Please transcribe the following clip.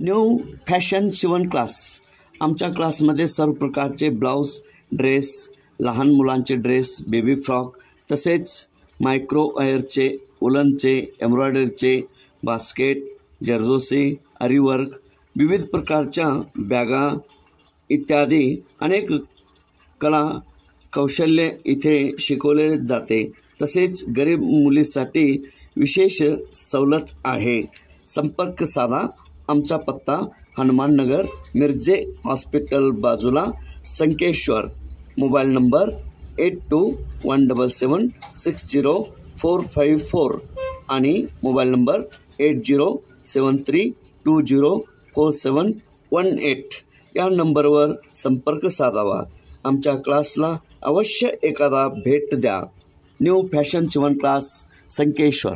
New fashion शिवण class. आमच्या क्लासमध्ये सर्व प्रकारचे ब्लाऊज, ड्रेस, लहान मुलांचे ड्रेस, बेबी फ्रॉक, तसेच मायक्रो अयरचे, उलनचे, एम्ब्रॉयडरीचे, बास्केट, जरदोसी, आरीवर्क, विविध प्रकारच्या बॅगा इत्यादी अनेक कला कौशल्य इथे शिकवले जाते. तसेच गरीब मुलीसाठी विशेष सवलत आहे. संपर्क साधा. आमचा पत्ता हनुमान नगर, मिरजे हॉस्पिटल बाजूला, संकेश्वर. मोबाईल नंबर 8217760454 आणि मोबाईल नंबर 8073204718 या नंबरवर संपर्क साधावा. आमच्या क्लासला अवश्य एखादा भेट द्या. न्यू फॅशन शिवण क्लास, संकेश्वर.